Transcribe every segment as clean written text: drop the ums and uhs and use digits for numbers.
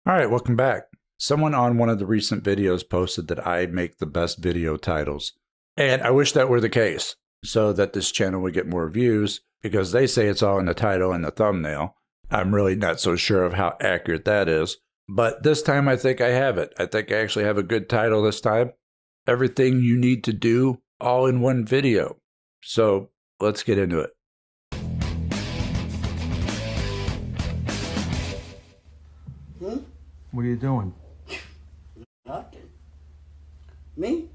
All right, welcome back. Someone on one of the recent videos posted that I make the best video titles. And I wish that were the case so that this channel would get more views because they say it's all in the title and the thumbnail. I'm really not so sure of how accurate that is. But this time I think I have it. I think I actually have a good title this time. Everything you need to do all in one video. So let's get into it. What are you doing? Nothing. Me?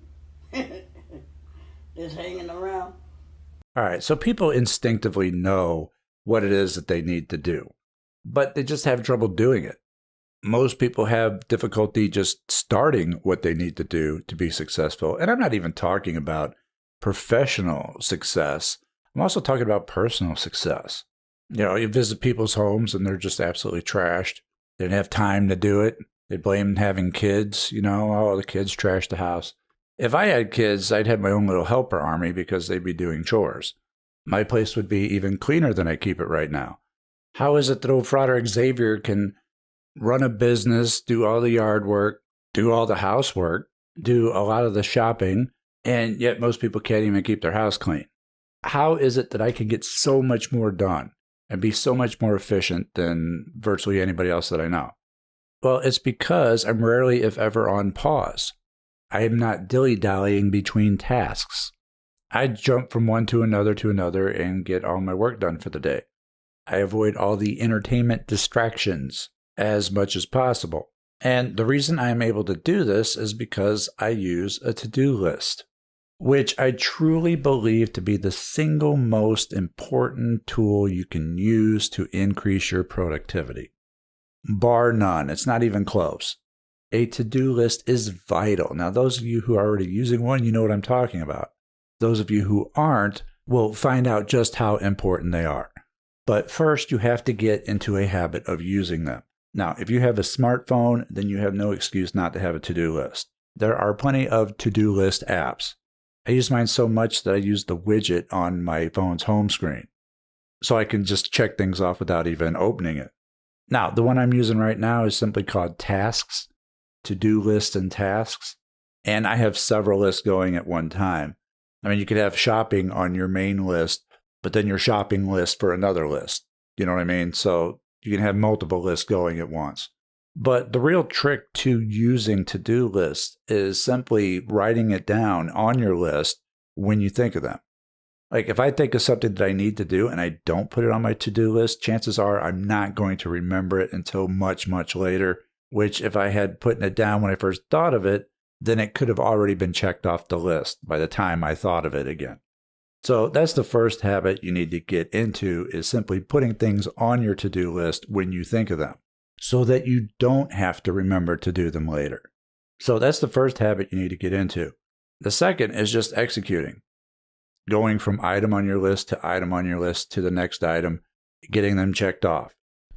Just hanging around. All right, so people instinctively know what it is that they need to do, but they just have trouble doing it. Most people have difficulty just starting what they need to do to be successful. And I'm not even talking about professional success. I'm also talking about personal success. You know, you visit people's homes and they're just absolutely trashed. They didn't have time to do it. They blame having kids. You know, oh, the kids trashed the house. If I had kids, I'd have my own little helper army because they'd be doing chores. My place would be even cleaner than I keep it right now. How is it that old Frater Xavier can run a business, do all the yard work, do all the housework, do a lot of the shopping, and yet most people can't even keep their house clean? How is it that I can get so much more done and be so much more efficient than virtually anybody else that I know? Well, it's because I'm rarely, if ever, on pause. I am not dilly-dallying between tasks. I jump from one to another and get all my work done for the day. I avoid all the entertainment distractions as much as possible. And the reason I am able to do this is because I use a to-do list, which I truly believe to be the single most important tool you can use to increase your productivity. Bar none. It's not even close. A to-do list is vital. Now, those of you who are already using one, you know what I'm talking about. Those of you who aren't will find out just how important they are. But first, you have to get into a habit of using them. Now, if you have a smartphone, then you have no excuse not to have a to-do list. There are plenty of to-do list apps. I use mine so much that I use the widget on my phone's home screen, so I can just check things off without even opening it. Now, the one I'm using right now is simply called Tasks, to-do list and tasks, and I have several lists going at one time. I mean, you could have shopping on your main list, but then your shopping list for another list. You know what I mean? So you can have multiple lists going at once. But the real trick to using to-do lists is simply writing it down on your list when you think of them. Like if I think of something that I need to do and I don't put it on my to-do list, chances are I'm not going to remember it until much, much later, which if I had put it down when I first thought of it, then it could have already been checked off the list by the time I thought of it again. So that's the first habit you need to get into, is simply putting things on your to-do list when you think of them so that you don't have to remember to do them later. So that's the first habit you need to get into. The second is just executing, going from item on your list to item on your list to the next item, getting them checked off.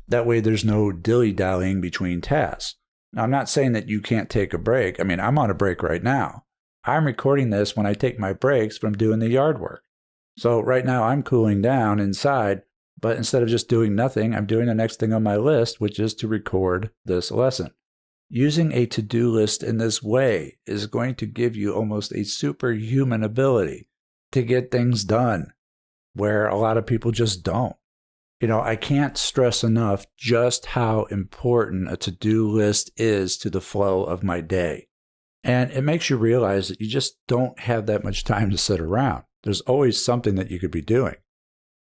That way there's no dilly-dallying between tasks. Now, I'm not saying that you can't take a break. I mean, I'm on a break right now. I'm recording this when I take my breaks from doing the yard work. So right now I'm cooling down inside, but instead of just doing nothing, I'm doing the next thing on my list, which is to record this lesson. Using a to-do list in this way is going to give you almost a superhuman ability to get things done where a lot of people just don't. You know, I can't stress enough just how important a to-do list is to the flow of my day. And it makes you realize that you just don't have that much time to sit around. There's always something that you could be doing.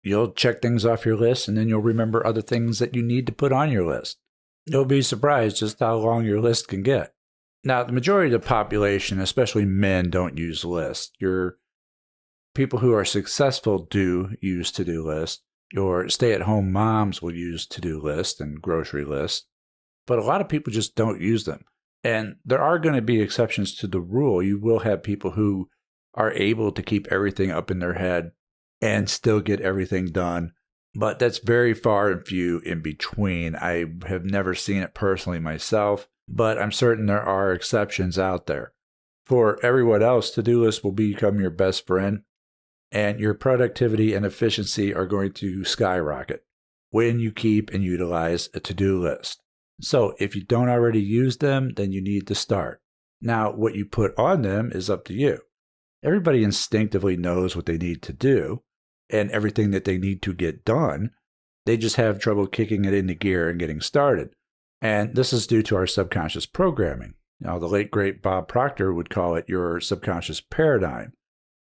You'll check things off your list, and then you'll remember other things that you need to put on your list. You'll be surprised just how long your list can get. Now, the majority of the population, especially men, don't use lists. Your people who are successful do use to-do lists. Your stay-at-home moms will use to-do lists and grocery lists, but a lot of people just don't use them. And there are going to be exceptions to the rule. You will have people who are able to keep everything up in their head and still get everything done, but that's very far and few in between. I have never seen it personally myself, but I'm certain there are exceptions out there. For everyone else, to-do lists will become your best friend, and your productivity and efficiency are going to skyrocket when you keep and utilize a to-do list. So if you don't already use them, then you need to start. Now, what you put on them is up to you. Everybody instinctively knows what they need to do and everything that they need to get done. They just have trouble kicking it into gear and getting started. And this is due to our subconscious programming. Now, the late, great Bob Proctor would call it your subconscious paradigm,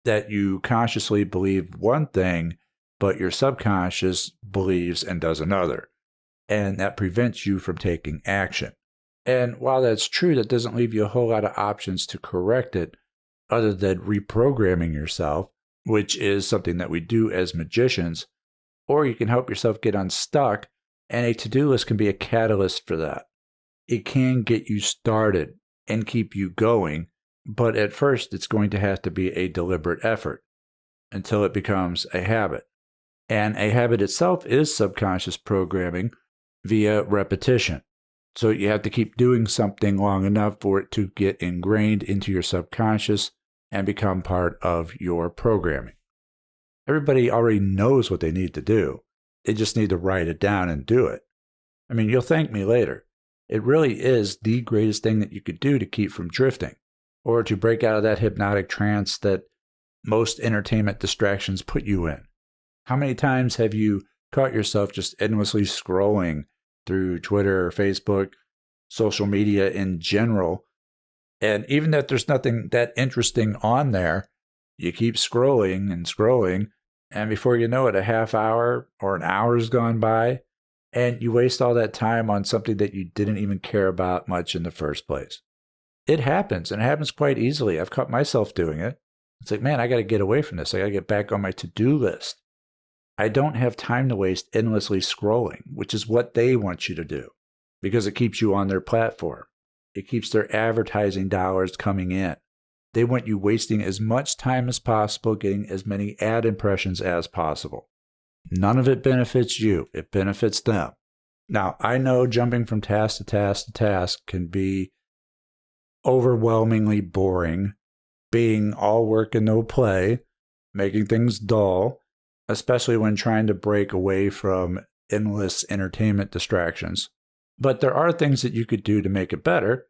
that you consciously believe one thing, but your subconscious believes and does another. And that prevents you from taking action. And while that's true, that doesn't leave you a whole lot of options to correct it other than reprogramming yourself, which is something that we do as magicians. Or you can help yourself get unstuck, and a to-do list can be a catalyst for that. It can get you started and keep you going, but at first it's going to have to be a deliberate effort until it becomes a habit. And a habit itself is subconscious programming via repetition. So you have to keep doing something long enough for it to get ingrained into your subconscious and become part of your programming. Everybody already knows what they need to do. They just need to write it down and do it. I mean, you'll thank me later. It really is the greatest thing that you could do to keep from drifting or to break out of that hypnotic trance that most entertainment distractions put you in. How many times have you caught yourself just endlessly scrolling through Twitter or Facebook, social media in general, and even if there's nothing that interesting on there, you keep scrolling and scrolling, and before you know it, a half hour or an hour has gone by, and you waste all that time on something that you didn't even care about much in the first place. It happens, and it happens quite easily. I've caught myself doing it. It's like, man, I got to get away from this. I got to get back on my to-do list. I don't have time to waste endlessly scrolling, which is what they want you to do, because it keeps you on their platform. It keeps their advertising dollars coming in. They want you wasting as much time as possible, getting as many ad impressions as possible. None of it benefits you. It benefits them. Now, I know jumping from task to task to task can be overwhelmingly boring, being all work and no play, making things dull, especially when trying to break away from endless entertainment distractions. But there are things that you could do to make it better.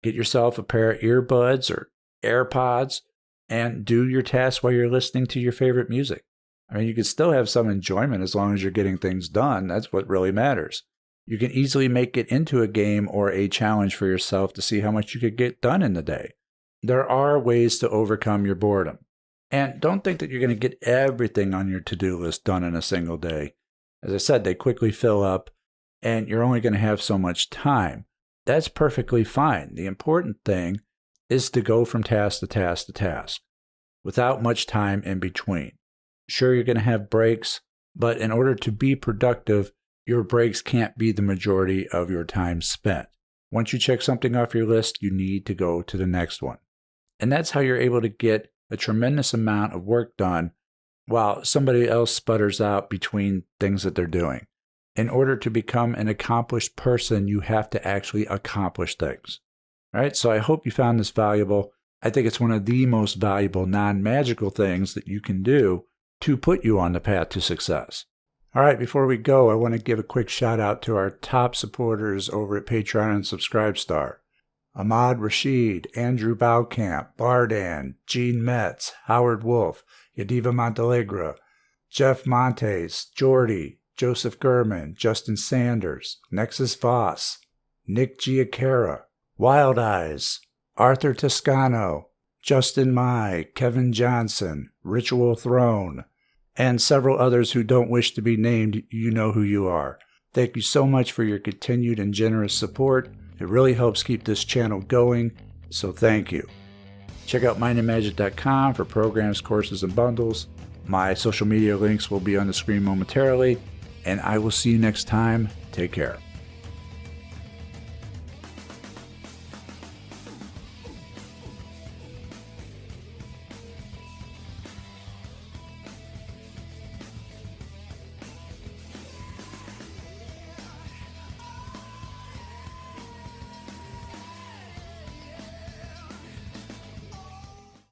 Get yourself a pair of earbuds or AirPods and do your tasks while you're listening to your favorite music. I mean, you can still have some enjoyment as long as you're getting things done. That's what really matters. You can easily make it into a game or a challenge for yourself to see how much you could get done in the day. There are ways to overcome your boredom. And don't think that you're going to get everything on your to-do list done in a single day. As I said, they quickly fill up, and you're only going to have so much time. That's perfectly fine. The important thing is to go from task to task to task without much time in between. Sure, you're going to have breaks, but in order to be productive, your breaks can't be the majority of your time spent. Once you check something off your list, you need to go to the next one. And that's how you're able to get a tremendous amount of work done while somebody else sputters out between things that they're doing. In order to become an accomplished person, you have to actually accomplish things. All right, so I hope you found this valuable. I think it's one of the most valuable non-magical things that you can do to put you on the path to success. All right, before we go, I want to give a quick shout out to our top supporters over at Patreon and Subscribestar. Ahmad Rashid, Andrew Baucamp, Bardan, Gene Metz, Howard Wolf, Yadiva Montalegre, Jeff Montes, Jordy, Joseph Gurman, Justin Sanders, Nexus Voss, Nick Giacara, Wild Eyes, Arthur Toscano, Justin Mai, Kevin Johnson, Ritual Throne, and several others who don't wish to be named. You know who you are. Thank you so much for your continued and generous support. It really helps keep this channel going, so thank you. Check out mindandmagic.com for programs, courses, and bundles. My social media links will be on the screen momentarily, and I will see you next time. Take care.